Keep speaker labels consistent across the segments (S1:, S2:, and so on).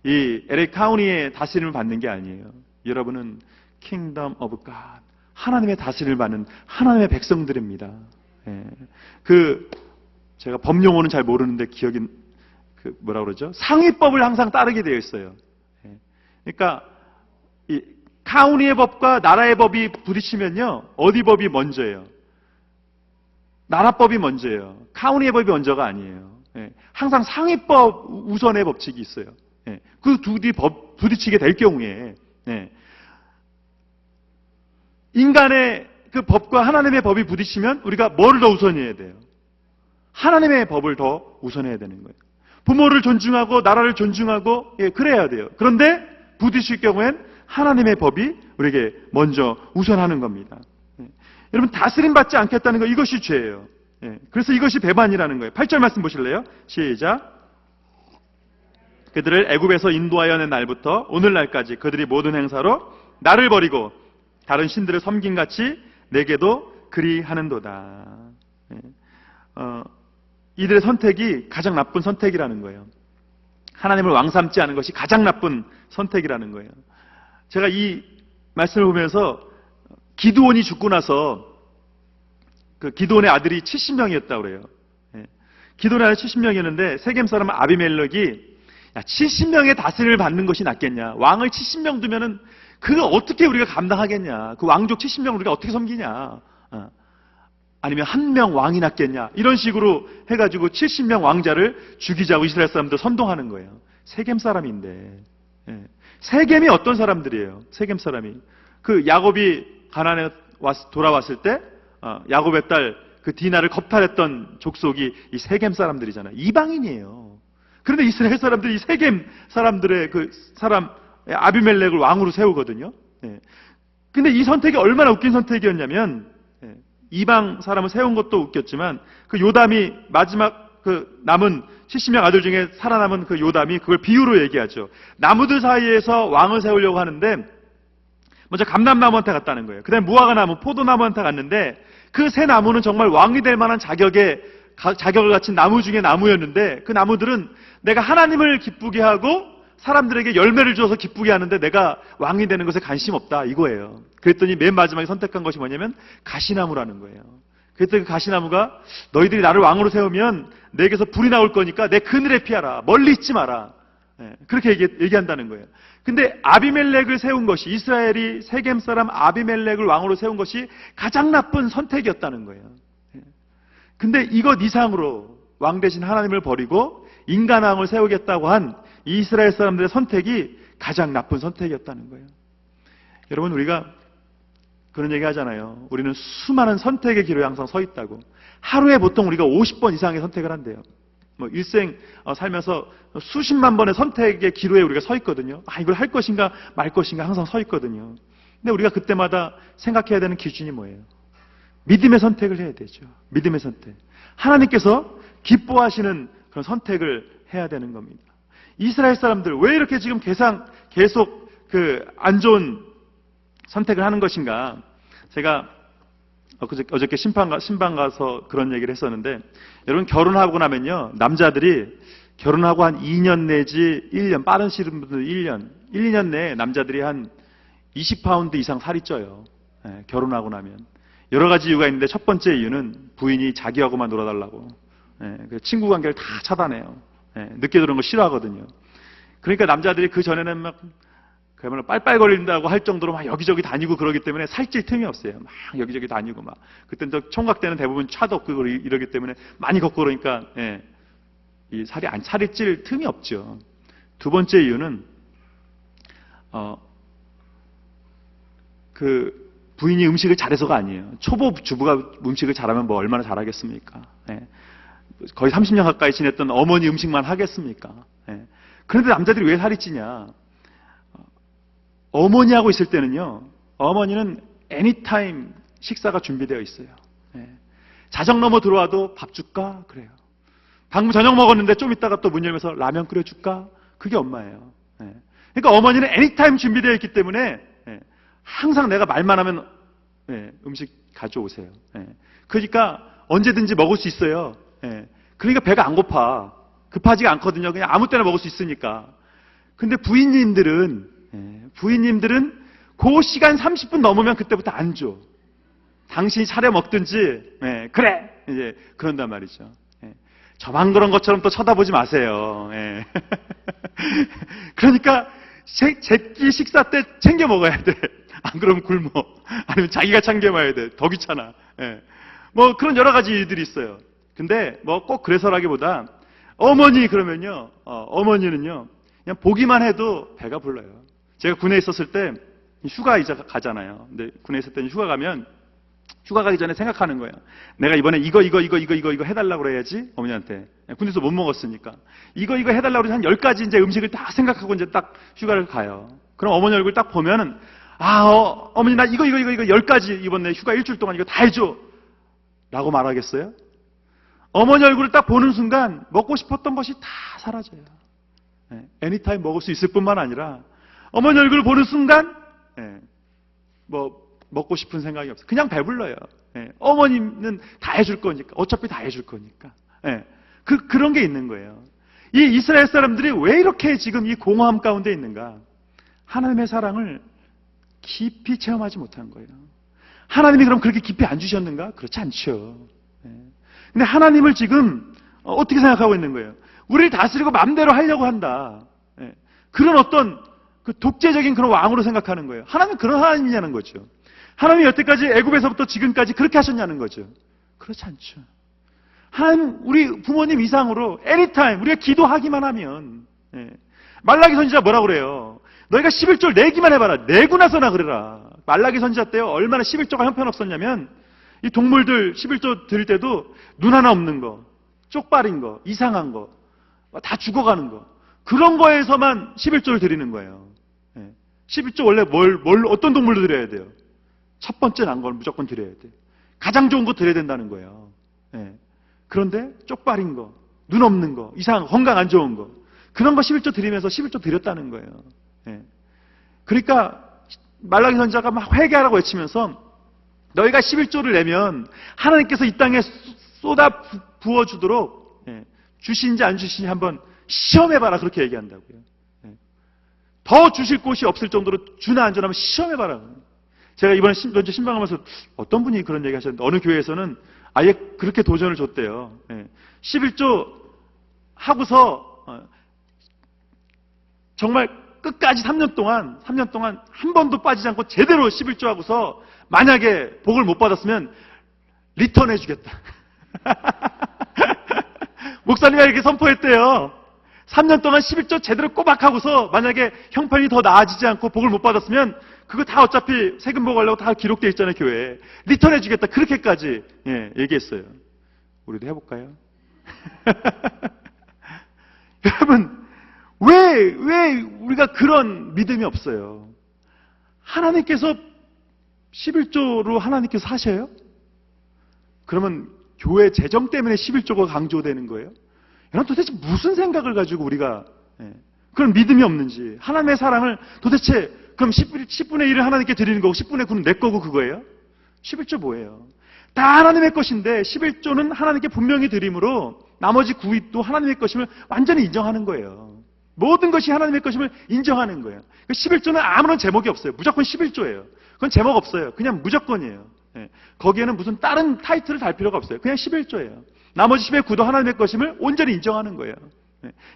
S1: 이 LA 카운티의 다스림을 받는 게 아니에요. 여러분은 Kingdom of God, 하나님의 다스림을 받는 하나님의 백성들입니다. 예. 제가 법용어는 잘 모르는데 기억이 뭐라 그러죠? 상위법을 항상 따르게 되어 있어요. 예. 그러니까 이 카운티의 법과 나라의 법이 부딪히면요, 어디 법이 먼저예요? 나라법이 먼저예요. 카운티의 법이 먼저가 아니에요. 예. 항상 상위법 우선의 법칙이 있어요. 예. 그 둘이 부딪히게 될 경우에, 예. 인간의 그 법과 하나님의 법이 부딪히면 우리가 뭐를 더 우선해야 돼요? 하나님의 법을 더 우선해야 되는 거예요. 부모를 존중하고 나라를 존중하고, 예, 그래야 돼요. 그런데 부딪힐 경우엔 하나님의 법이 우리에게 먼저 우선하는 겁니다. 예. 여러분, 다스림 받지 않겠다는 거, 이것이 죄예요. 예. 그래서 이것이 배반이라는 거예요. 8절 말씀 보실래요? 시작. 그들을 애굽에서 인도하여 낸 날부터 오늘날까지 그들이 모든 행사로 나를 버리고 다른 신들을 섬김같이 내게도 그리하는도다. 예. 이들의 선택이 가장 나쁜 선택이라는 거예요. 하나님을 왕 삼지 않은 것이 가장 나쁜 선택이라는 거예요. 제가 이 말씀을 보면서 기드온이 죽고 나서 그 기드온의 아들이 70명이었다고 그래요. 예. 기드온의 아들이 70명이었는데 세겜 사람 아비멜렉이 70명의 다스림을 받는 것이 낫겠냐. 왕을 70명 두면은 그걸 어떻게 우리가 감당하겠냐. 그 왕족 70명을 우리가 어떻게 섬기냐. 아니면 한 명 왕이 낫겠냐. 이런 식으로 해가지고 70명 왕자를 죽이자고 이스라엘 사람들 선동하는 거예요. 세겜 사람인데. 예. 세겜이 어떤 사람들이에요? 세겜 사람이. 그 야곱이 가나안에 돌아왔을 때 야곱의 딸 그 디나를 겁탈했던 족속이 이 세겜 사람들이잖아요. 이방인이에요. 그런데 이스라엘 사람들이 이 세겜 사람들의 그 사람 아비멜렉을 왕으로 세우거든요. 예. 근데 이 선택이 얼마나 웃긴 선택이었냐면, 예. 이방 사람을 세운 것도 웃겼지만 그 요담이 마지막 그 남은 70명 아들 중에 살아남은 그 요담이 그걸 비유로 얘기하죠. 나무들 사이에서 왕을 세우려고 하는데 먼저 감람나무한테 갔다는 거예요. 그 다음에 무화과 나무, 포도나무한테 갔는데 그 세 나무는 정말 왕이 될 만한 자격을 갖춘 나무 중에 나무였는데 그 나무들은 내가 하나님을 기쁘게 하고 사람들에게 열매를 주어서 기쁘게 하는데 내가 왕이 되는 것에 관심 없다, 이거예요. 그랬더니 맨 마지막에 선택한 것이 뭐냐면 가시나무라는 거예요. 그랬더니 그 가시나무가 너희들이 나를 왕으로 세우면 내게서 불이 나올 거니까 내 그늘에 피하라, 멀리 있지 마라. 예, 그렇게 얘기한다는 거예요. 근데 아비멜렉을 세운 것이, 이스라엘이 세겜 사람 아비멜렉을 왕으로 세운 것이 가장 나쁜 선택이었다는 거예요. 예. 근데 이것 이상으로 왕 대신 하나님을 버리고 인간 왕을 세우겠다고 한 이스라엘 사람들의 선택이 가장 나쁜 선택이었다는 거예요. 여러분, 우리가 그런 얘기 하잖아요. 우리는 수많은 선택의 기로에 항상 서 있다고. 하루에 보통 우리가 50번 이상의 선택을 한대요. 일생 살면서 수십만 번의 선택의 기로에 우리가 서 있거든요. 이걸 할 것인가 말 것인가 항상 서 있거든요. 근데 우리가 그때마다 생각해야 되는 기준이 뭐예요? 믿음의 선택을 해야 되죠. 믿음의 선택. 하나님께서 기뻐하시는 그런 선택을 해야 되는 겁니다. 이스라엘 사람들 왜 이렇게 지금 계속 안 좋은 선택을 하는 것인가? 제가 어저께 신방 가서 그런 얘기를 했었는데, 여러분, 결혼하고 나면요, 남자들이 결혼하고 한 2년 내지 1년, 빠른 시름 분들 1년, 1, 2년 내에 남자들이 한 20파운드 이상 살이 쪄요. 예, 결혼하고 나면. 여러 가지 이유가 있는데 첫 번째 이유는 부인이 자기하고만 놀아달라고. 예, 친구 관계를 다 차단해요. 예, 늦게 들어오는 거 싫어하거든요. 그러니까 남자들이 그 전에는 막 그야말로 빨빨거린다고 할 정도로 막 여기저기 다니고 그러기 때문에 살찔 틈이 없어요. 막 여기저기 다니고 막. 그때는 저 총각 때는 대부분 차도 없고 이러기 때문에 많이 걷고 그러니까, 예, 이 살이 찔 틈이 없죠. 두 번째 이유는 그 부인이 음식을 잘해서가 아니에요. 초보 주부가 음식을 잘하면 뭐 얼마나 잘하겠습니까? 예. 거의 30년 가까이 지냈던 어머니 음식만 하겠습니까? 예. 그런데 남자들이 왜 살이 찌냐? 어머니하고 있을 때는요, 어머니는 애니타임 식사가 준비되어 있어요. 예. 자정 넘어 들어와도 밥 줄까? 그래요. 방금 저녁 먹었는데 좀 이따가 또 문 열면서 라면 끓여줄까? 그게 엄마예요. 예. 그러니까 어머니는 애니타임 준비되어 있기 때문에, 예, 항상 내가 말만 하면, 예, 음식 가져오세요. 예. 그러니까 언제든지 먹을 수 있어요. 예. 그러니까 배가 안 고파. 급하지가 않거든요. 그냥 아무 때나 먹을 수 있으니까. 근데 부인님들은 그 시간 30분 넘으면 그때부터 안 줘. 당신이 차려 먹든지, 그래! 이제 그런단 말이죠. 저만 그런 것처럼 또 쳐다보지 마세요. 그러니까 제끼 식사 때 챙겨 먹어야 돼. 안 그러면 굶어. 아니면 자기가 챙겨 먹어야 돼. 더 귀찮아. 뭐 그런 여러 가지 일들이 있어요. 근데 뭐 꼭 그래서라기보다 어머니 그러면요. 어머니는요. 그냥 보기만 해도 배가 불러요. 제가 군에 있었을 때 휴가 이제 가잖아요. 근데 군에 있을 때 휴가 가면 휴가 가기 전에 생각하는 거예요. 내가 이번에 이거 해달라고 그래야지, 어머니한테. 군에서 못 먹었으니까. 이거 해달라고 그래서 한 10가지 이제 음식을 딱 생각하고 이제 딱 휴가를 가요. 그럼 어머니 얼굴 딱 보면은, 어머니 나 이거 10가지 이번에 휴가 일주일 동안 이거 다 해줘. 라고 말하겠어요? 어머니 얼굴을 딱 보는 순간 먹고 싶었던 것이 다 사라져요. 애니타임 먹을 수 있을 뿐만 아니라 어머니 얼굴을 보는 순간, 먹고 싶은 생각이 없어요. 그냥 배불러요. 어머님은 다 해줄 거니까. 어차피 다 해줄 거니까. 그런 게 있는 거예요. 이 이스라엘 사람들이 왜 이렇게 지금 이 공허함 가운데 있는가? 하나님의 사랑을 깊이 체험하지 못한 거예요. 하나님이 그럼 그렇게 깊이 안 주셨는가? 그렇지 않죠. 근데 하나님을 지금 어떻게 생각하고 있는 거예요? 우리를 다스리고 마음대로 하려고 한다. 그런 어떤 그 독재적인 그런 왕으로 생각하는 거예요. 하나님은 그런 하나님이냐는 거죠. 하나님이 여태까지 애굽에서부터 지금까지 그렇게 하셨냐는 거죠. 그렇지 않죠. 하나님, 우리 부모님 이상으로 애니타임 우리가 기도하기만 하면, 말라기 선지자 뭐라고 그래요? 너희가 11조를 내기만 해봐라. 내고 나서나 그래라. 말라기 선지자 때요, 얼마나 11조가 형편없었냐면, 이 동물들 11조 드릴 때도 눈 하나 없는 거, 쪽발인 거, 이상한 거, 다 죽어가는 거, 그런 거에서만 11조를 드리는 거예요. 11조 원래 어떤 동물도 드려야 돼요? 첫 번째 난 걸 무조건 드려야 돼. 가장 좋은 거 드려야 된다는 거예요. 그런데 쪽발인 거, 눈 없는 거, 이상한 거, 건강 안 좋은 거, 그런 거 11조 드리면서 11조 드렸다는 거예요. 그러니까 말라기 선지자가 막 회개하라고 외치면서 너희가 11조를 내면 하나님께서 이 땅에 쏟아 부어주도록 주신지 안 주신지 한번 시험해봐라, 그렇게 얘기한다고요. 더 주실 곳이 없을 정도로 주나 안 주나 한번 시험해봐라. 제가 이번에 먼저 신방하면서 어떤 분이 그런 얘기 하셨는데, 어느 교회에서는 아예 그렇게 도전을 줬대요. 11조 하고서 정말 끝까지 3년 동안 한 번도 빠지지 않고 제대로 11조 하고서 만약에 복을 못 받았으면 리턴 해주겠다. 목사님이 이렇게 선포했대요. 3년 동안 11조 제대로 꼬박 하고서 만약에 형편이 더 나아지지 않고 복을 못 받았으면 그거 다 어차피 세금 보고하려고 다 기록되어 있잖아요, 교회에. 리턴 해주겠다. 그렇게까지 얘기했어요. 우리도 해볼까요? 여러분, 왜 우리가 그런 믿음이 없어요? 하나님께서 11조로 하나님께서 하셔요? 그러면 교회 재정 때문에 11조가 강조되는 거예요? 여러분, 도대체 무슨 생각을 가지고 우리가 그런 믿음이 없는지, 하나님의 사랑을 도대체 그럼 10분의 1을 하나님께 드리는 거고 10분의 9는 내 거고 그거예요? 11조 뭐예요? 다 하나님의 것인데 11조는 하나님께 분명히 드림으로 나머지 9도 하나님의 것임을 완전히 인정하는 거예요. 모든 것이 하나님의 것임을 인정하는 거예요. 11조는 아무런 제목이 없어요. 무조건 11조예요. 그건 제목 없어요. 그냥 무조건이에요. 거기에는 무슨 다른 타이틀을 달 필요가 없어요. 그냥 11조예요. 나머지 10의 9도 하나님의 것임을 온전히 인정하는 거예요.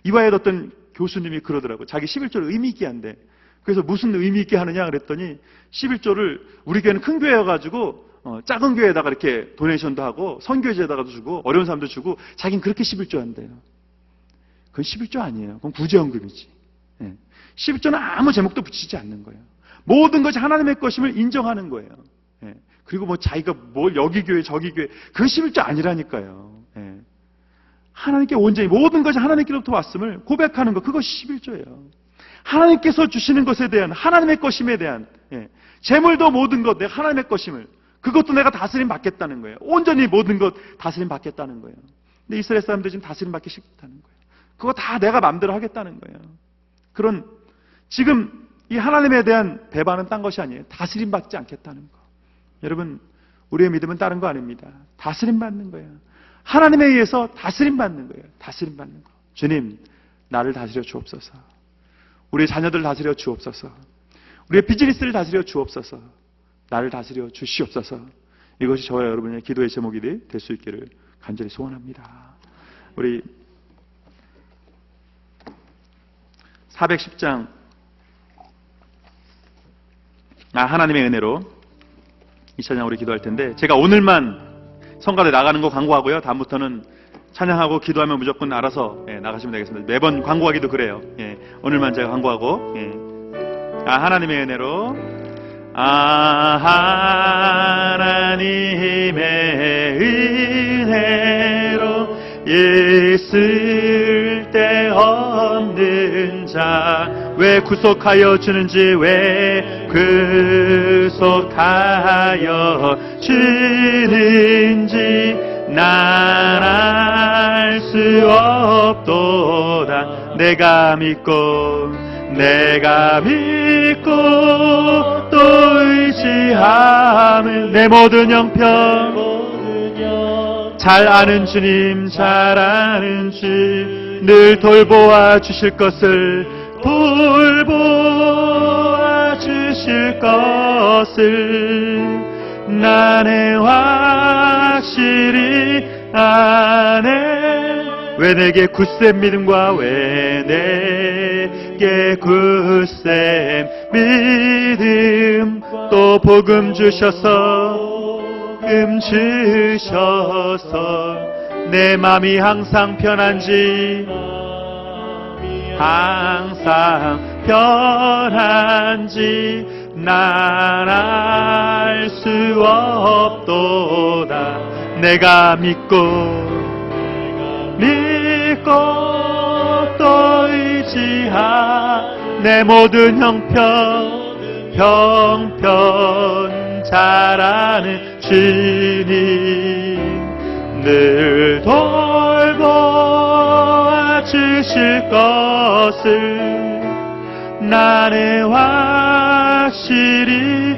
S1: 이화의 어떤 교수님이 그러더라고요. 자기 11조를 의미 있게 한대. 그래서 무슨 의미 있게 하느냐 그랬더니 11조를 우리 교회는 큰 교회여가지고 작은 교회에다가 이렇게 도네이션도 하고 선교제에다가도 주고 어려운 사람도 주고 자기는 그렇게 11조 한대요. 그건 11조 아니에요. 그건 구제헌금이지. 11조는 아무 제목도 붙이지 않는 거예요. 모든 것이 하나님의 것임을 인정하는 거예요. 그리고 뭐 자기가 뭘 여기 교회 저기 교회, 그건 11조 아니라니까요. 하나님께 온전히 모든 것이 하나님께로부터 왔음을 고백하는 것, 그것이 11조예요. 하나님께서 주시는 것에 대한, 하나님의 것임에 대한, 재물도 모든 것 내가 하나님의 것임을, 그것도 내가 다스림 받겠다는 거예요. 온전히 모든 것 다스림 받겠다는 거예요. 근데 이스라엘 사람들이 지금 다스림 받기 싫다는 거예요. 그거 다 내가 마음대로 하겠다는 거예요. 그런 지금 이 하나님에 대한 배반은 딴 것이 아니에요. 다스림 받지 않겠다는 거. 여러분, 우리의 믿음은 다른 거 아닙니다. 다스림 받는 거예요. 하나님에 의해서 다스림 받는 거예요. 다스림 받는 거. 주님, 나를 다스려 주옵소서. 우리의 자녀들을 다스려 주옵소서. 우리의 비즈니스를 다스려 주옵소서. 나를 다스려 주시옵소서. 이것이 저와 여러분의 기도의 제목이 될 수 있기를 간절히 소원합니다. 우리 410장 하나님의 은혜로 이 찬양 우리 기도할 텐데, 제가 오늘만 성가대 나가는 거 광고하고요. 다음부터는 찬양하고 기도하면 무조건 알아서 나가시면 되겠습니다. 매번 광고하기도 그래요. 오늘만 제가 광고하고. 하나님의 은혜로, 하나님의 은혜로 있을 데 없는 자, 왜 구속하여 주는지, 왜 구속하여 주는지 난 알 수 없도다. 내가 믿고 또 의지함을, 내 모든 형편 잘 아는 주님, 잘 아는 주, 늘 돌보아 주실 것을, 돌보아 주실 것을 나는 확실히 아네. 왜 내게 굳센 믿음과, 왜 내게 굳센 믿음, 또 복음 주셔서 내 맘이 항상 편한지, 항상 편한지 난 알 수 없도다. 내가 믿고 또 의지하, 내 모든 형편 잘 아는 주님, 늘 돌보아 주실 것을 나는 확실히